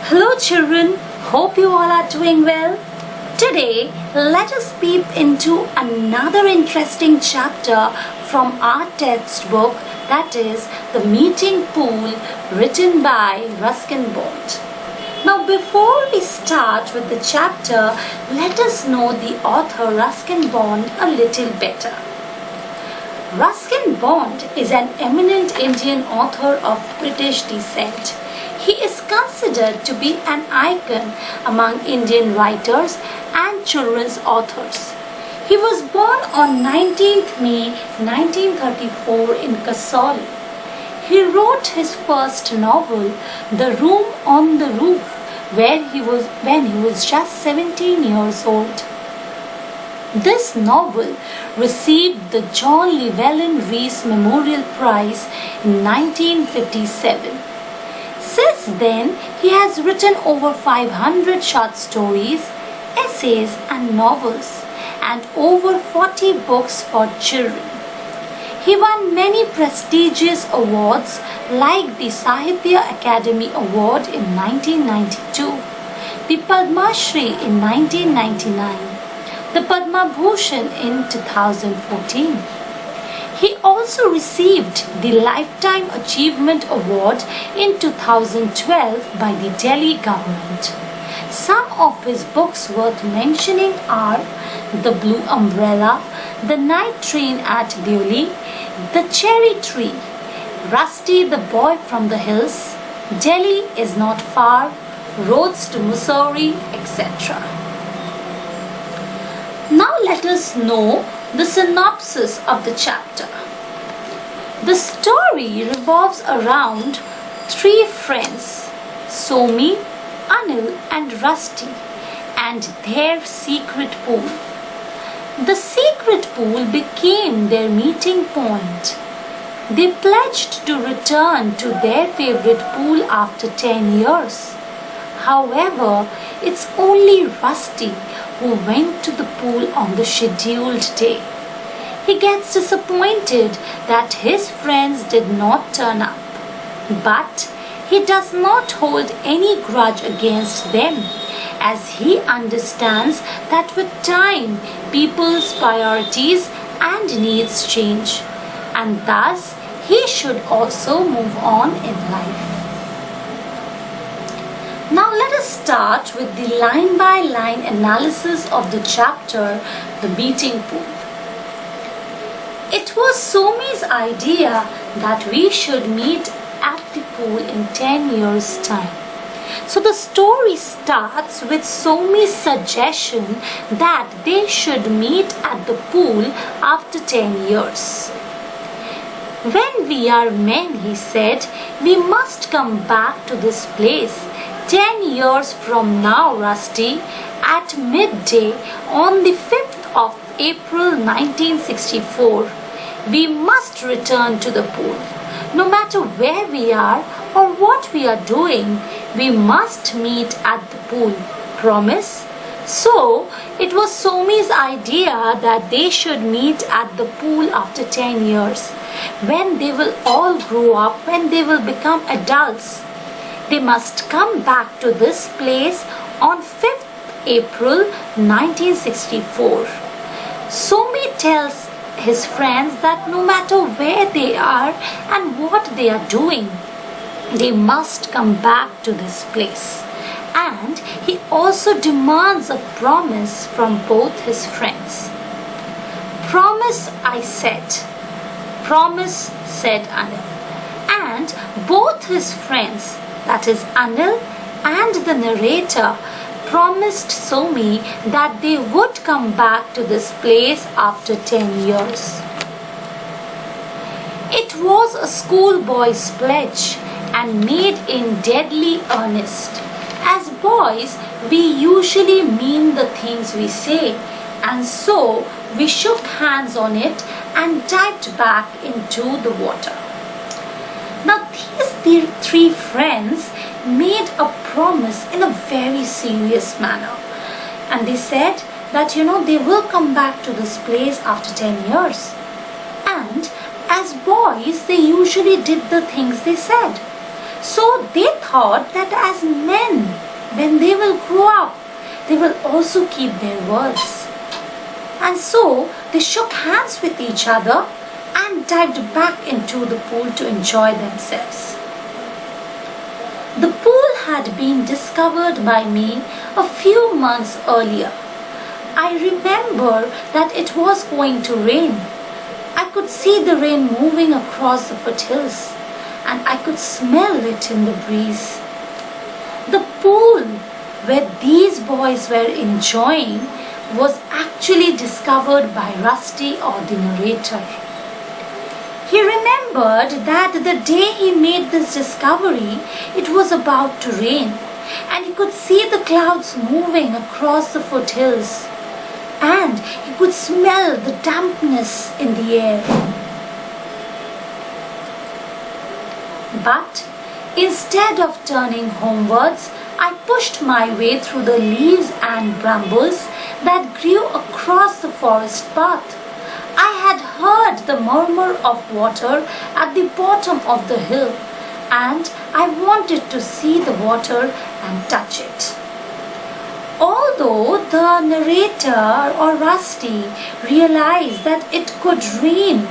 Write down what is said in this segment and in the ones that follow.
Hello children, hope you all are doing well. Today, let us peep into another interesting chapter from our textbook, that is The Meeting Pool, written by Ruskin. Now before we start with the chapter, let us know the author Ruskin a little better. Ruskin is an eminent Indian author of British descent. He is considered to be an icon among Indian writers and children's authors. He was born on 19th May 1934 in Kasauli. He wrote his first novel, The Room on the Roof, when he was just 17 years old. This novel received the John Llewellyn Rhys Memorial Prize in 1957. Since then, he has written over 500 short stories, essays and novels, and over 40 books for children. He won many prestigious awards like the Sahitya Academy Award in 1992, the Padma Shri in 1999, the Padma Bhushan in 2014. He also received the Lifetime Achievement Award in 2012 by the Delhi government. Some of his books worth mentioning are The Blue Umbrella, The Night Train at Deoli, The Cherry Tree, Rusty the Boy from the Hills, Delhi is Not Far, Roads to Missouri, etc. Now let us know the synopsis of the chapter. The story revolves around three friends, Somi, Anil and Rusty, and their secret pool. The secret pool became their meeting point. They pledged to return to their favorite pool after 10 years. However, it's only Rusty who went to the pool on the scheduled day. He gets disappointed that his friends did not turn up, but he does not hold any grudge against them, as he understands that with time people's priorities and needs change, and thus he should also move on in life. Now let us start with the line-by-line analysis of the chapter, The Meeting Pool. It was Somi's idea that we should meet at the pool in 10 years' time. So the story starts with Somi's suggestion that they should meet at the pool after 10 years. When we are men, he said, we must come back to this place 10 years from now, Rusty, at midday on the 5th of April 1964. We must return to the pool. No matter where we are or what we are doing, we must meet at the pool. Promise? So, it was Somi's idea that they should meet at the pool after 10 years, when they will all grow up, when they will become adults. They must come back to this place on 5th April 1964. Somi tells his friends that no matter where they are and what they are doing, they must come back to this place. And he also demands a promise from both his friends. Promise, I said. Promise, said Anil. And both his friends, that is Anil and the narrator, promised Somi that they would come back to this place after 10 years. It was a schoolboy's pledge and made in deadly earnest. As boys, we usually mean the things we say, and so we shook hands on it and dived back into the water. Now these three friends made a promise in a very serious manner, and they said that they will come back to this place after 10 years. And as boys, they usually did the things they said. So they thought that as men, when they will grow up, they will also keep their words. And so they shook hands with each other and dived back into the pool to enjoy themselves. The pool had been discovered by me a few months earlier. I remember that it was going to rain. I could see the rain moving across the foothills, and I could smell it in the breeze. The pool where these boys were enjoying was actually discovered by Rusty, or the narrator. He remembered that the day he made this discovery, it was about to rain, and he could see the clouds moving across the foothills, and he could smell the dampness in the air. But instead of turning homewards, I pushed my way through the leaves and brambles that grew across the forest path. I had heard the murmur of water at the bottom of the hill, and I wanted to see the water and touch it. Although the narrator, or Rusty, realized that it could rain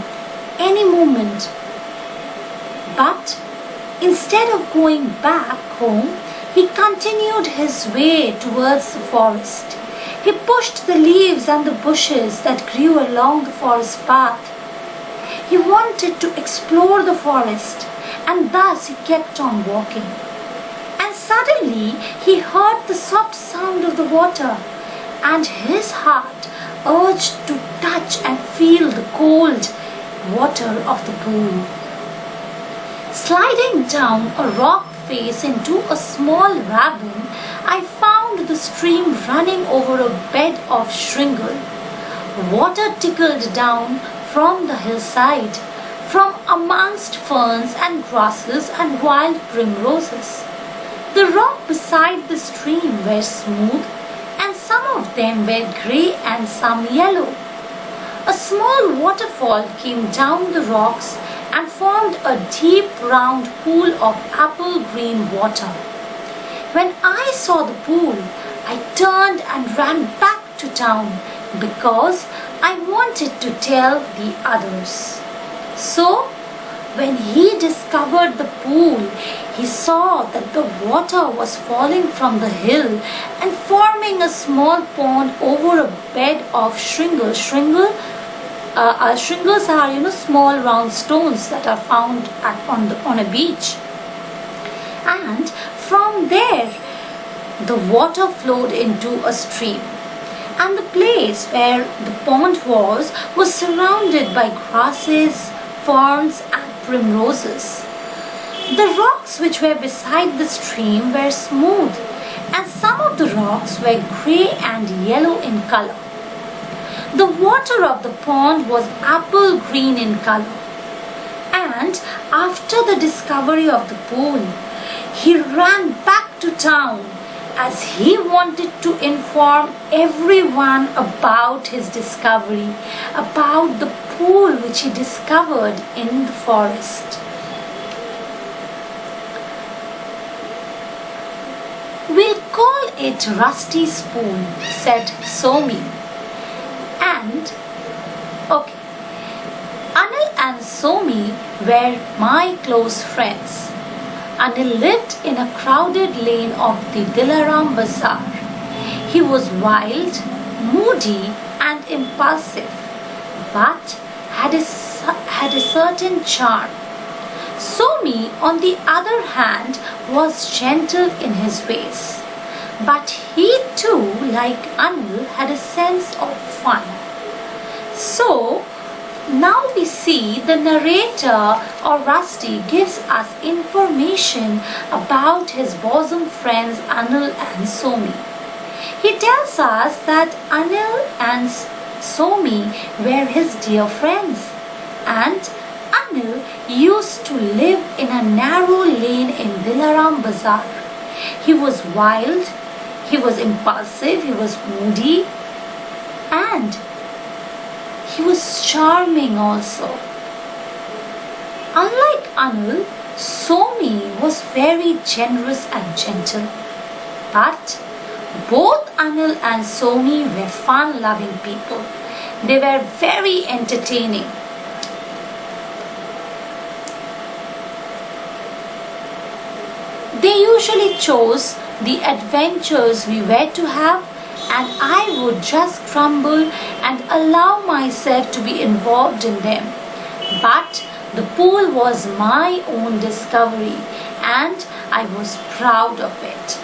any moment, but instead of going back home, he continued his way towards the forest. He pushed the leaves and the bushes that grew along the forest path. He wanted to explore the forest, and thus he kept on walking. And suddenly he heard the soft sound of the water, and his heart urged to touch and feel the cold water of the pool. Sliding down a rock face into a small ravine, I found the stream running over a bed of shingle. Water trickled down from the hillside, from amongst ferns and grasses and wild primroses. The rock beside the stream were smooth, and some of them were grey and some yellow. A small waterfall came down the rocks and formed a deep round pool of apple green water. When I saw the pool, I turned and ran back to town because I wanted to tell the others. So, when he discovered the pool, he saw that the water was falling from the hill and forming a small pond over a bed of shingle. Shingles are, small round stones that are found on a beach. And from there, the water flowed into a stream. And the place where the pond was surrounded by grasses, ferns, and primroses. The rocks which were beside the stream were smooth, and some of the rocks were grey and yellow in color. The water of the pond was apple green in color. And after the discovery of the pool, he ran back to town as he wanted to inform everyone about his discovery, about the pool which he discovered in the forest. "We'll call it Rusty's pool," said Somi. And, okay, Anil and Somi were my close friends. Anil lived in a crowded lane of the Dilaram Bazaar. He was wild, moody, and impulsive, but had a certain charm. Somi, on the other hand, was gentle in his ways. But he too, like Anil, had a sense of fun. So, now we see the narrator, or Rusty, gives us information about his bosom friends Anil and Somi. He tells us that Anil and Somi were his dear friends, and Anil used to live in a narrow lane in Dilaram Bazaar. He was wild, he was impulsive, he was moody, and he was charming also. Unlike Anil, Somi was very generous and gentle, but both Anil and Somi were fun-loving people. They were very entertaining. They usually chose the adventures we were to have, and I would just crumble and allow myself to be involved in them. But the pool was my own discovery, and I was proud of it.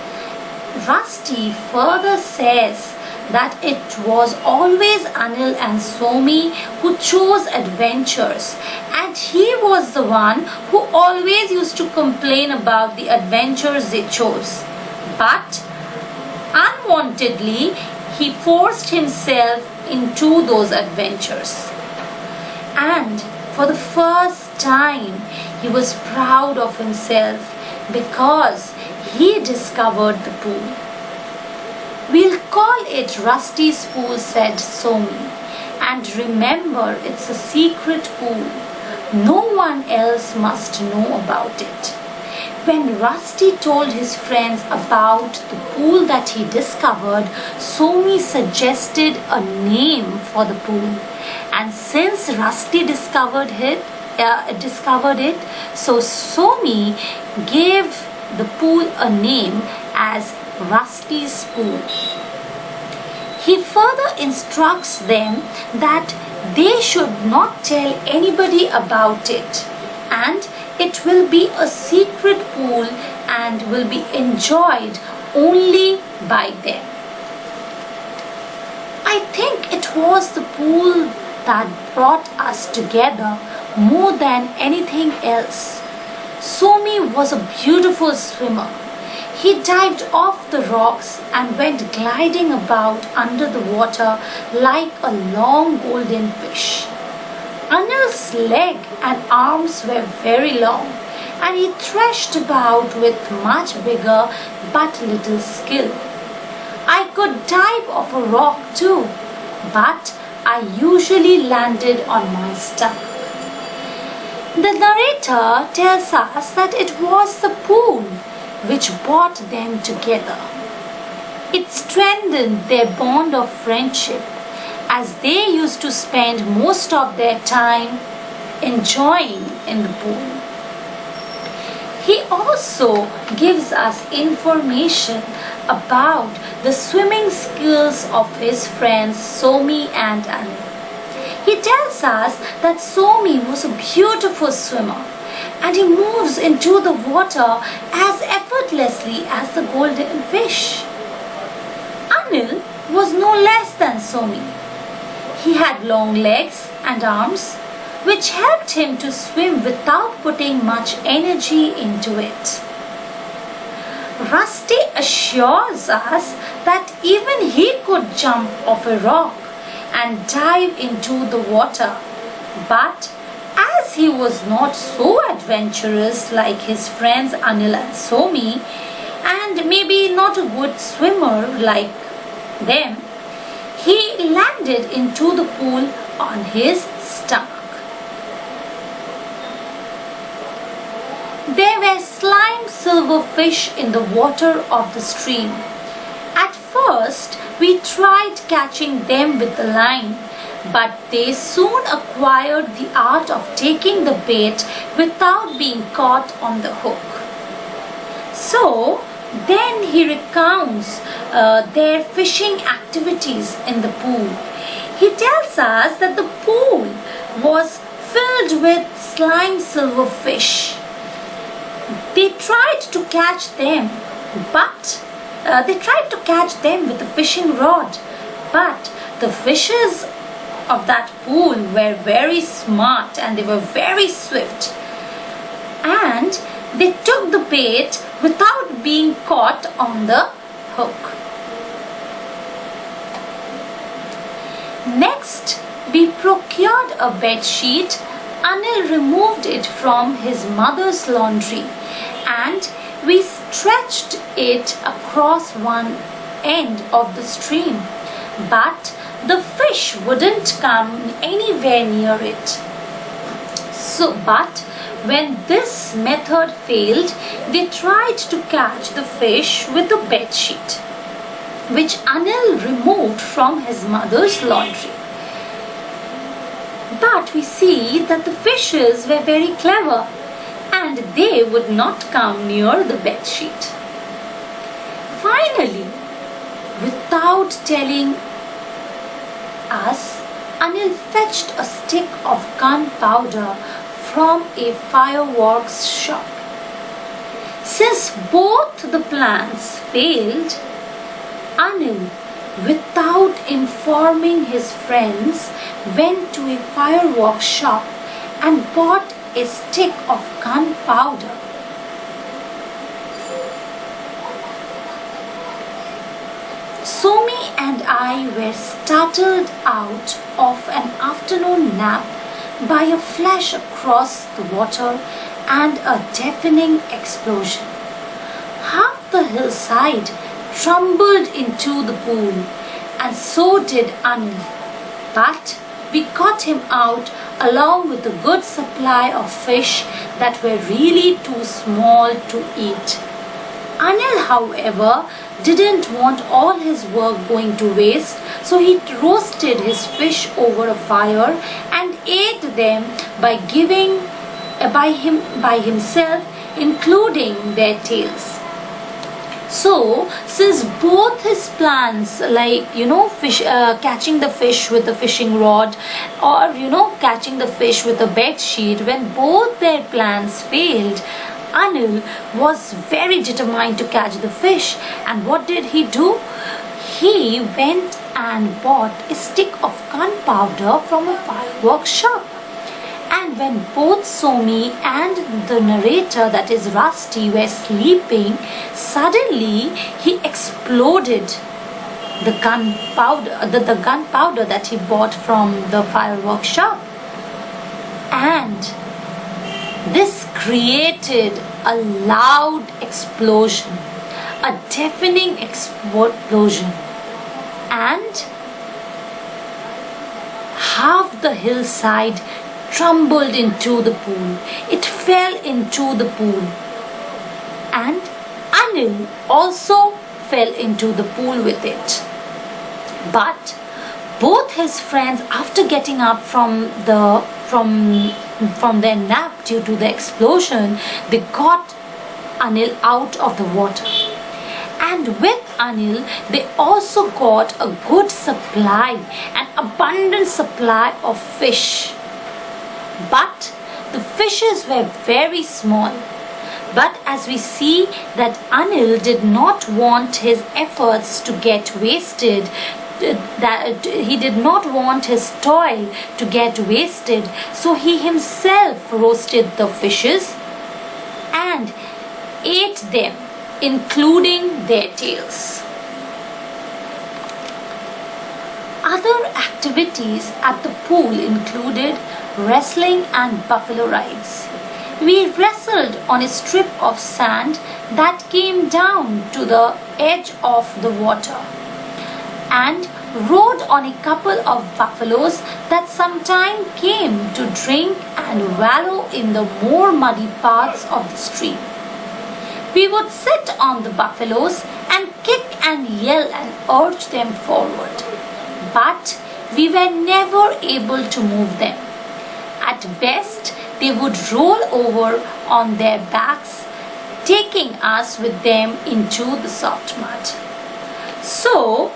Rusty further says that it was always Anil and Somi who chose adventures, and he was the one who always used to complain about the adventures they chose. But unwantedly, he forced himself into those adventures. And for the first time, he was proud of himself because he discovered the pool. "We'll call it Rusty's pool," said Somi. "And remember, it's a secret pool. No one else must know about it." When Rusty told his friends about the pool that he discovered, Somi suggested a name for the pool. And since Rusty discovered it, so Somi gave the pool a name as Rusty's pool. He further instructs them that they should not tell anybody about it, and it will be a secret pool and will be enjoyed only by them. I think it was the pool that brought us together more than anything else. Somi was a beautiful swimmer. He dived off the rocks and went gliding about under the water like a long golden fish. Anil's leg and arms were very long, and he threshed about with much vigor but little skill. I could dive off a rock too, but I usually landed on my stomach. The narrator tells us that it was the pool which brought them together. It strengthened their bond of friendship, as they used to spend most of their time enjoying in the pool. He also gives us information about the swimming skills of his friends Somi and Anil. He tells us that Somi was a beautiful swimmer, and he moves into the water as effortlessly as the golden fish. Anil was no less than Somi. He had long legs and arms, which helped him to swim without putting much energy into it. Rusty assures us that even he could jump off a rock and dive into the water, but as he was not so adventurous like his friends Anil and Somi, and maybe not a good swimmer like them, he landed into the pool on his stomach. There were slime silverfish in the water of the stream. At first, we tried catching them with the line, but they soon acquired the art of taking the bait without being caught on the hook. So, then he recounts their fishing activities in the pool. He tells us that the pool was filled with slime silverfish. They tried to catch them with a fishing rod, but the fishes of that pool were very smart and they were very swift, and they took the bait without being caught on the hook. Next, we procured a bed sheet. Anil removed it from his mother's laundry, and we stretched it across one end of the stream, but the fish wouldn't come anywhere near it. But When this method failed, they tried to catch the fish with a bedsheet, which Anil removed from his mother's laundry. But we see that the fishes were very clever and they would not come near the bedsheet. Finally, without telling us, Anil fetched a stick of gunpowder from a fireworks shop. Since both the plans failed, Anil, without informing his friends, went to a fireworks shop and bought a stick of gunpowder. Somi and I were startled out of an afternoon nap by a flash across the water and a deafening explosion. Half the hillside trembled into the pool, and so did Anil. But we got him out along with a good supply of fish that were really too small to eat. Anil, however, didn't want all his work going to waste, so he roasted his fish over a fire and ate them by himself, including their tails. So, since both his plans, like catching the fish with the fishing rod, or catching the fish with a bed sheet, when both their plans failed, Anil was very determined to catch the fish. And what did he do? He went and bought a stick of gunpowder from a fireworks shop. And when both Somi and the narrator, that is Rusty, were sleeping, suddenly he exploded the gunpowder that he bought from the fireworks shop. And this created a loud explosion, a deafening explosion, and half the hillside trembled into the pool. It fell into the pool, and Anil also fell into the pool with it. But both his friends, after getting up from their nap due to the explosion, they got Anil out of the water. And with Anil, they also got a good supply, an abundant supply of fish. But the fishes were very small. But as we see that Anil did not want his efforts to get wasted, that he did not want his toil to get wasted, so he himself roasted the fishes and ate them, including their tails. Other activities at the pool included wrestling and buffalo rides. We wrestled on a strip of sand that came down to the edge of the water, and rode on a couple of buffaloes that sometimes came to drink and wallow in the more muddy parts of the stream. We would sit on the buffaloes and kick and yell and urge them forward, but we were never able to move them. At best, they would roll over on their backs, taking us with them into the soft mud. So,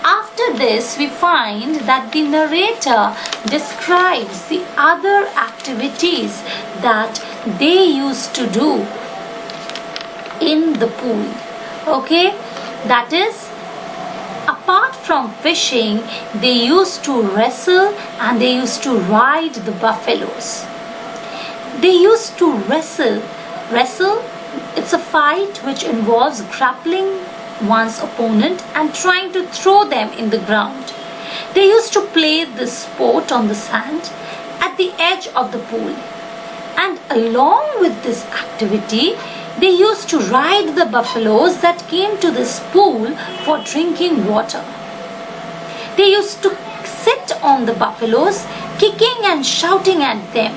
after this, we find that the narrator describes the other activities that they used to do in the pool. Okay, that is, apart from fishing, they used to wrestle and they used to ride the buffaloes. They used to wrestle. It's a fight which involves grappling one's opponent and trying to throw them in the ground. They used to play this sport on the sand at the edge of the pool. And along with this activity, they used to ride the buffaloes that came to this pool for drinking water. They used to sit on the buffaloes, kicking and shouting at them.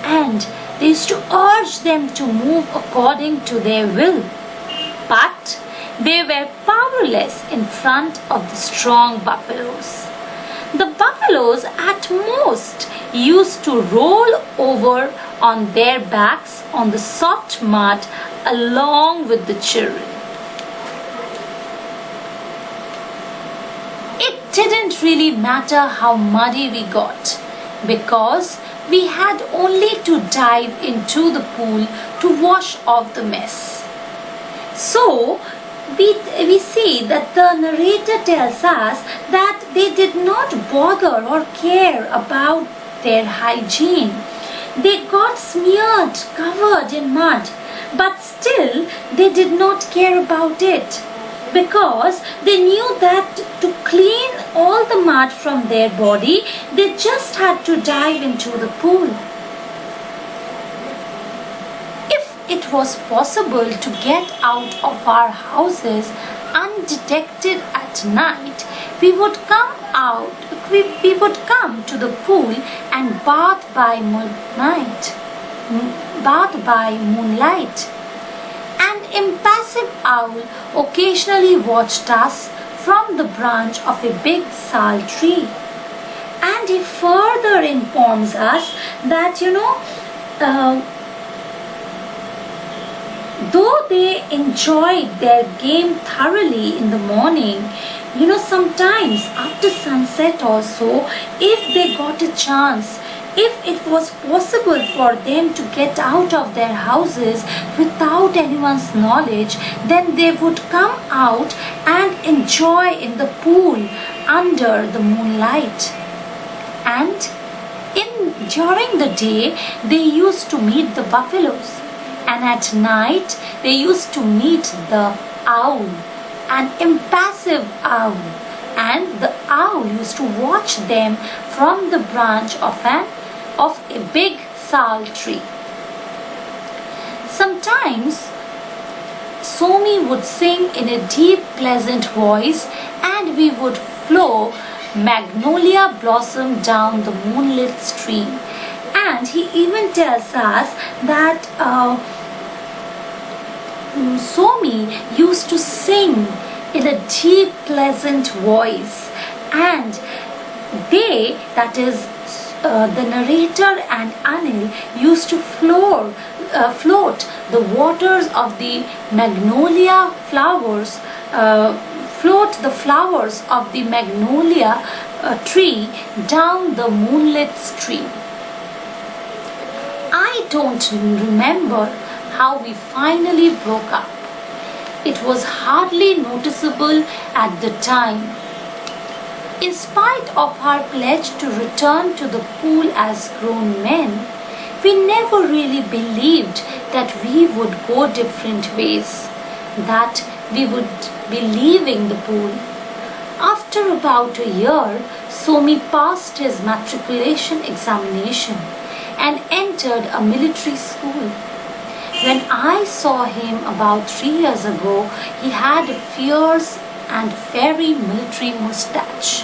And They used to urge them to move according to their will. But they were powerless in front of the strong buffaloes. The buffaloes at most used to roll over on their backs on the soft mud along with the children. It didn't really matter how muddy we got, because we had only to dive into the pool to wash off the mess. So, we see that the narrator tells us that they did not bother or care about their hygiene. They got smeared, covered in mud, but still they did not care about it, because they knew that to clean all the mud from their body, they just had to dive into the pool. It was possible to get out of our houses undetected at night. We would come to the pool and bath by moonlight. An impassive owl occasionally watched us from the branch of a big sal tree. And he further informs us that, though they enjoyed their game thoroughly in the morning, sometimes after sunset also, if they got a chance, if it was possible for them to get out of their houses without anyone's knowledge, then they would come out and enjoy in the pool under the moonlight. And during the day, they used to meet the buffaloes. And at night, they used to meet the owl, an impassive owl. And the owl used to watch them from the branch of a big sal tree. Sometimes, Somi would sing in a deep, pleasant voice, and we would flow Magnolia Blossom down the moonlit stream. And he even tells us that Somi used to sing in a deep, pleasant voice, and they, that is the narrator and Anil, used to float the waters of the magnolia flowers, float the flowers of the magnolia tree down the moonlit stream. I don't remember how we finally broke up. It was hardly noticeable at the time. In spite of our pledge to return to the pool as grown men, we never really believed that we would go different ways, that we would be leaving the pool. After about a year, Somi passed his matriculation examination and entered a military school. When I saw him about 3 years ago, he had a fierce and very military mustache.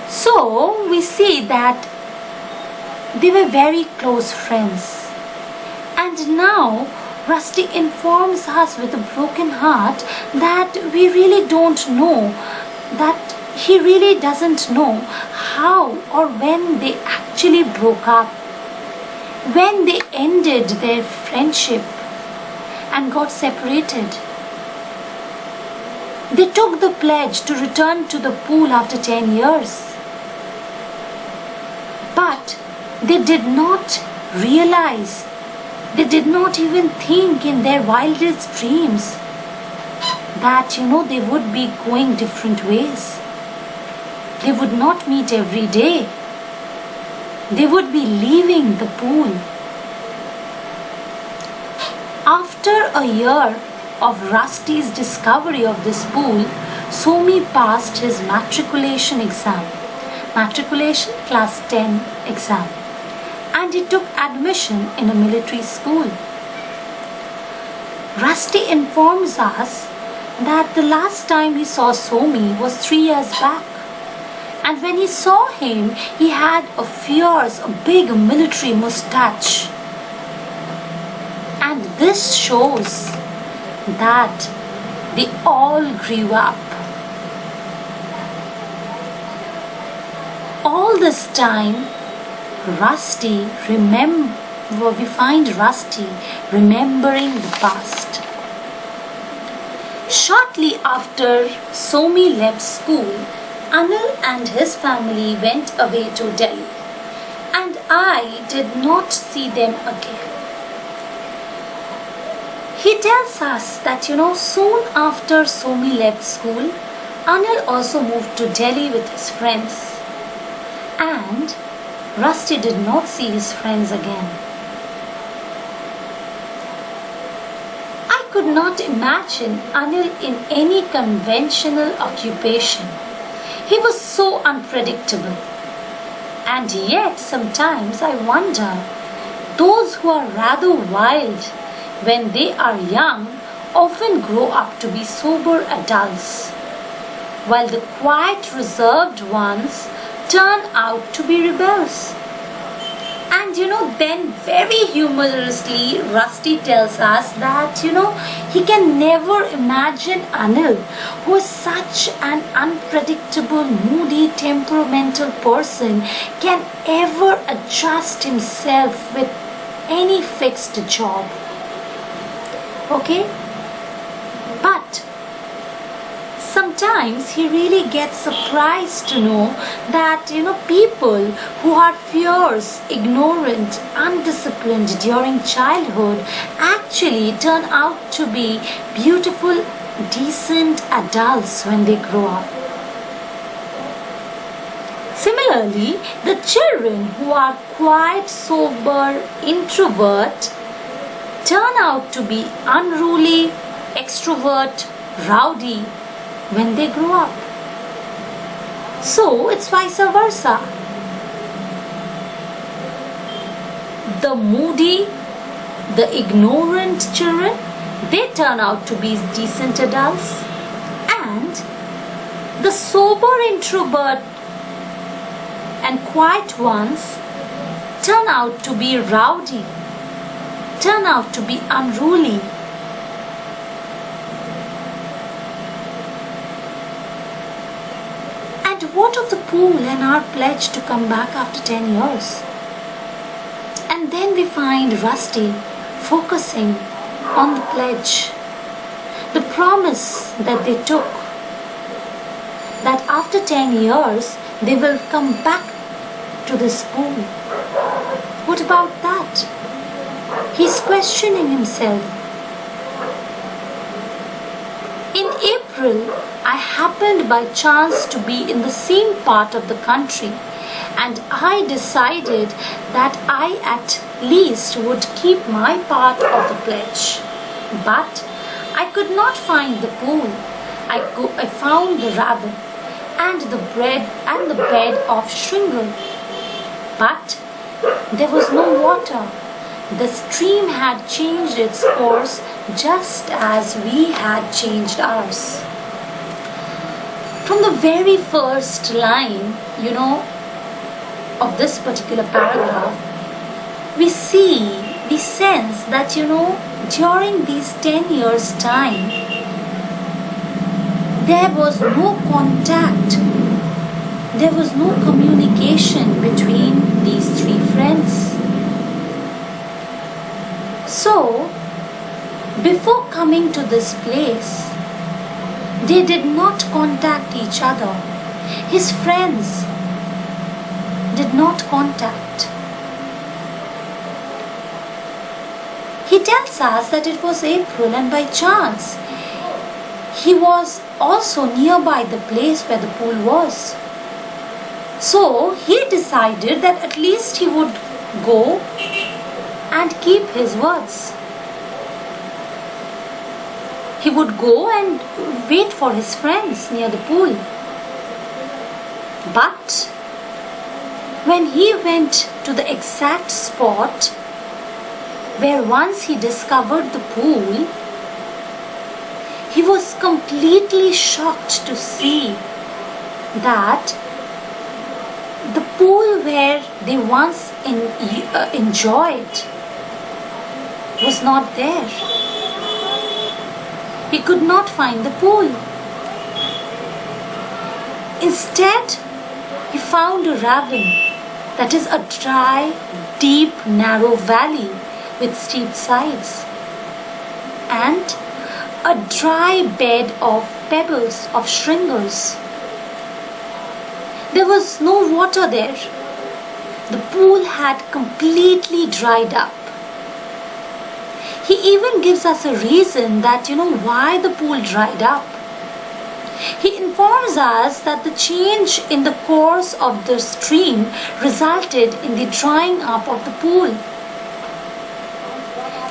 So we see that they were very close friends. And now Rusty informs us with a broken heart that we really don't know, that he really doesn't know how or when they actually broke up, when they ended their friendship and got separated. They took the pledge to return to the pool after 10 years. But they did not realize, they did not even think in their wildest dreams that, they would be going different ways. They would not meet every day. They would be leaving the pool. After a year of Rusty's discovery of this pool, Somi passed his matriculation exam, matriculation class 10 exam, and he took admission in a military school. Rusty informs us that the last time he saw Somi was 3 years back. And when he saw him, he had a fierce, a big military mustache. this shows that they all grew up. All this time, we find Rusty remembering the past. Shortly after Somi left school, Anil and his family went away to Delhi, and I did not see them again. He tells us that soon after Somi left school, Anil also moved to Delhi with his friends, and Rusty did not see his friends again. I could not imagine Anil in any conventional occupation. He was so unpredictable. And yet sometimes I wonder, those who are rather wild when they are young often grow up to be sober adults, while the quiet, reserved ones turn out to be rebels. And then very humorously, Rusty tells us that, he can never imagine Anil, who is such an unpredictable, moody, temperamental person, can ever adjust himself with any fixed job. Okay? But sometimes he really gets surprised to know that people who are fierce, ignorant, undisciplined during childhood actually turn out to be beautiful, decent adults when they grow up. Similarly, the children who are quiet, sober, introvert turn out to be unruly, extrovert, rowdy when they grow up. So it's vice versa. The moody, the ignorant children, they turn out to be decent adults, and the sober introvert and quiet ones turn out to be rowdy, turn out to be unruly. What of the pool and our pledge to come back after 10 years? And then we find Rusty focusing on the pledge, the promise that they took, that after 10 years they will come back to this pool. What about that? He's questioning himself. In April, I happened by chance to be in the same part of the country, and I decided that I at least would keep my part of the pledge. But I could not find the pool. I found the rabbit and the bread and the bed of shingle. But there was no water. The stream had changed its course just as we had changed ours. From the very first line, of this particular paragraph, we sense that, during these 10 years' time, there was no contact, there was no communication between these three friends. So, before coming to this place, they did not contact each other. His friends did not contact. He tells us that it was April, and by chance, he was also nearby the place where the pool was. So, he decided that at least he would go and keep his words. He would go and wait for his friends near the pool. But when he went to the exact spot where once he discovered the pool, he was completely shocked to see that the pool where they once enjoyed was not there. He could not find the pool. Instead, he found a ravine, that is a dry, deep, narrow valley with steep sides, and a dry bed of pebbles, of shingles. There was no water there. The pool had completely dried up. He even gives us a reason that why the pool dried up. He informs us that the change in the course of the stream resulted in the drying up of the pool.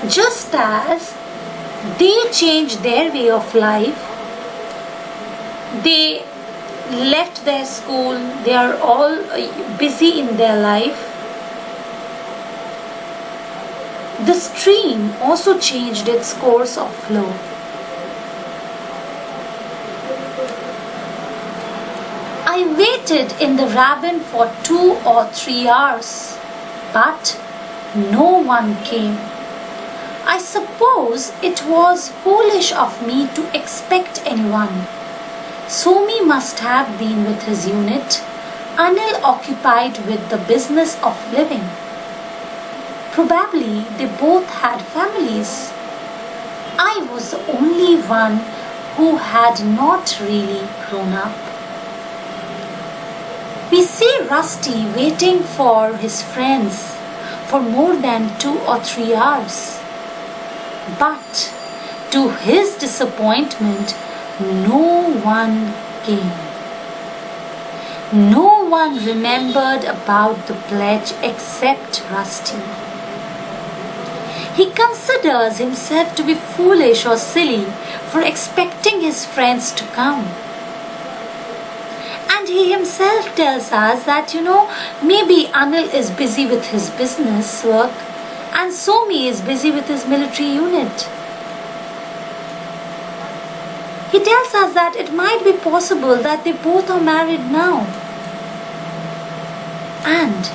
Just as they changed their way of life, they left their school, they are all busy in their life. The stream also changed its course of flow. I waited in the ravine for 2 or 3 hours, but no one came. I suppose it was foolish of me to expect anyone. Somi must have been with his unit, Anil occupied with the business of living. Probably they both had families. I was the only one who had not really grown up. We see Rusty waiting for his friends for more than 2 or 3 hours. But to his disappointment, no one came. No one remembered about the pledge except Rusty. He considers himself to be foolish or silly for expecting his friends to come. And he himself tells us that, maybe Anil is busy with his business work and Somi is busy with his military unit. He tells us that it might be possible that they both are married now. And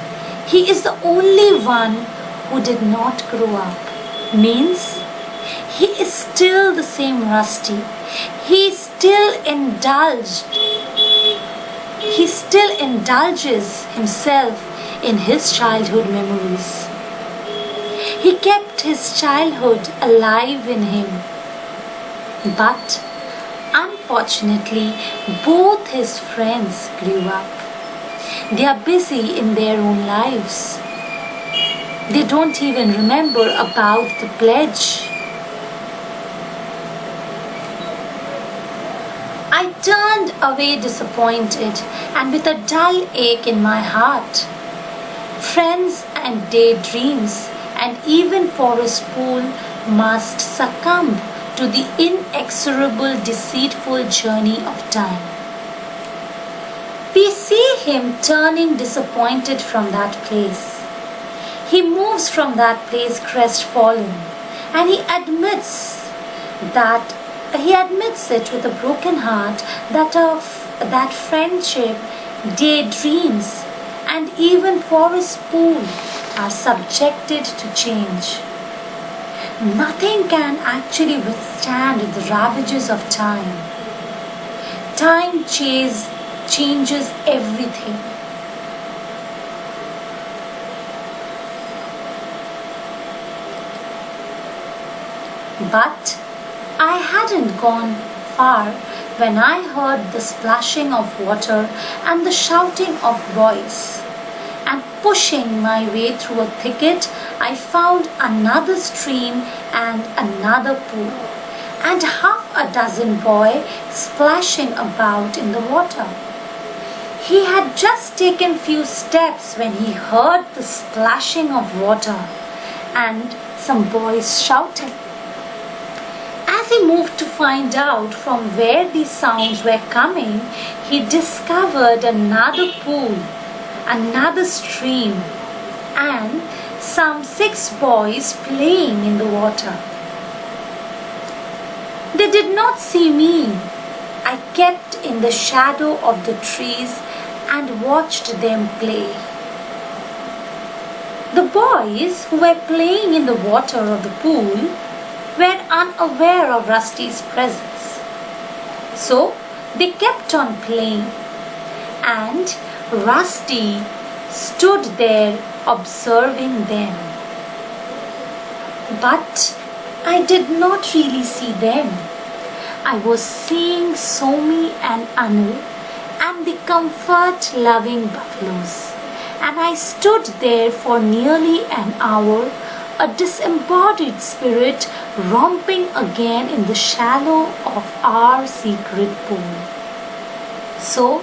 he is the only one who did not grow up. Means he is still the same Rusty. He still indulges himself in his childhood memories. He kept his childhood alive in him. But unfortunately, both his friends grew up. They are busy in their own lives. They don't even remember about the pledge. I turned away disappointed and with a dull ache in my heart. Friends and daydreams and even Forest Pool must succumb to the inexorable, deceitful journey of time. We see him turning disappointed from that place. He moves from that place crestfallen, and he admits it with a broken heart that friendship, daydreams, and even Forest Pool are subjected to change. Nothing can actually withstand the ravages of time. Time changes everything. But I hadn't gone far when I heard the splashing of water and the shouting of boys. And pushing my way through a thicket, I found another stream and another pool, and half a dozen boys splashing about in the water. He had just taken few steps when he heard the splashing of water and some boys shouting. As he moved to find out from where these sounds were coming, he discovered another pool, another stream, and some 6 boys playing in the water. They did not see me. I kept in the shadow of the trees and watched them play. The boys who were playing in the water of the pool were unaware of Rusty's presence. So they kept on playing, and Rusty stood there observing them. But I did not really see them. I was seeing Somi and Anu and the comfort-loving buffaloes. And I stood there for nearly an hour, a disembodied spirit romping again in the shallow of our secret pool. So,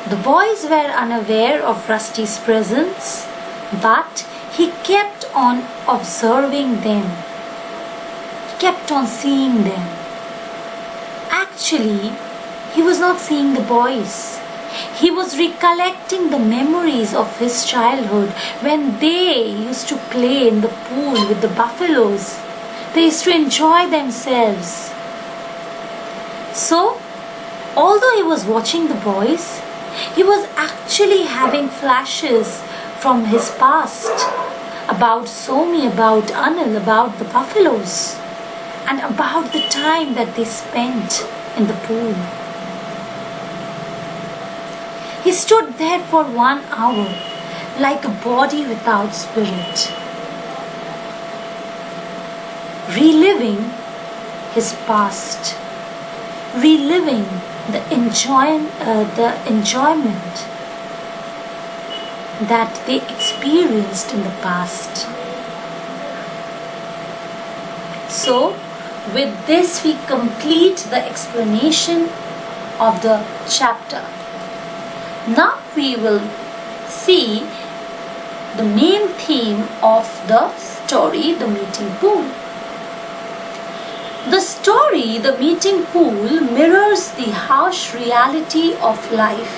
the boys were unaware of Rusty's presence, but he kept on observing them. He kept on seeing them. Actually, he was not seeing the boys. He was recollecting the memories of his childhood when they used to play in the pool with the buffaloes. They used to enjoy themselves. So, although he was watching the boys, he was actually having flashes from his past about Somi, about Anil, about the buffaloes, and about the time that they spent in the pool. He stood there for 1 hour like a body without spirit, reliving his past, reliving the enjoyment that they experienced in the past. So, with this we complete the explanation of the chapter. Now we will see the main theme of the story, the meeting pool. The story, the meeting pool, mirrors the harsh reality of life,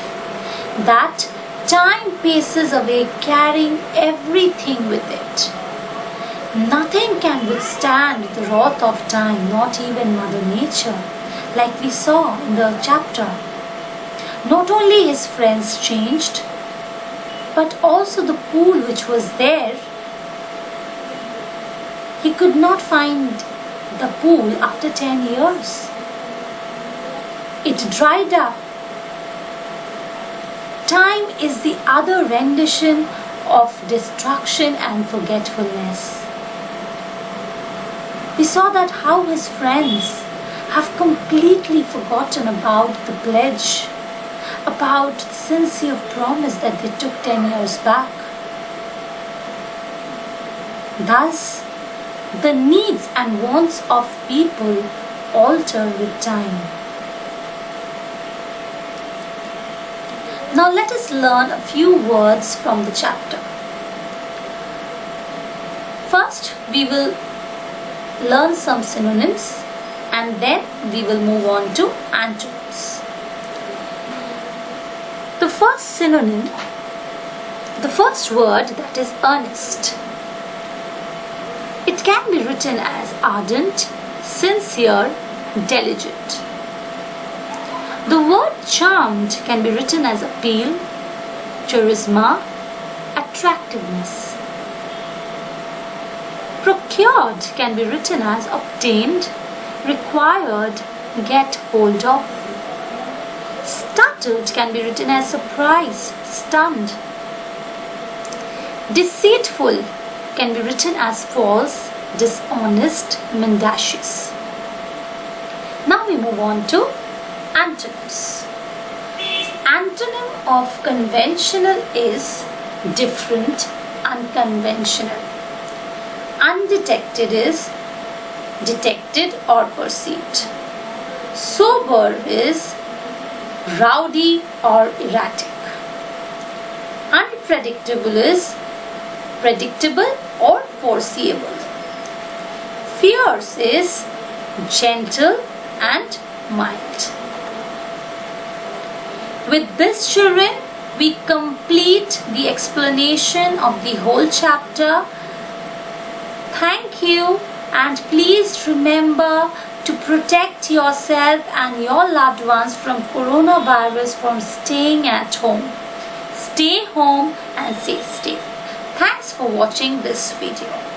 that time passes away carrying everything with it. Nothing can withstand the wrath of time, not even Mother Nature, like we saw in the chapter. Not only his friends changed, but also the pool which was there. He could not find the pool after 10 years. It dried up. Time is the other rendition of destruction and forgetfulness. We saw that how his friends have completely forgotten about the pledge, about the sincere promise that they took 10 years back. Thus, the needs and wants of people alter with time. Now let us learn a few words from the chapter. First, we will learn some synonyms, and then we will move on to antonyms. The first synonym, the first word, that is earnest. It can be written as ardent, sincere, diligent. The word charmed can be written as appeal, charisma, attractiveness. Procured can be written as obtained, required, get hold of. Startled can be written as surprised, stunned. Deceitful can be written as false, dishonest, mendacious. Now we move on to antonyms. Antonym of conventional is different, unconventional. Undetected is detected or perceived. Sober is rowdy or erratic. Unpredictable is predictable or foreseeable. Fierce is gentle and mild. With this, children, we complete the explanation of the whole chapter. Thank you, and please remember to protect yourself and your loved ones from coronavirus, from staying at home. Stay home and stay safe. Thanks for watching this video.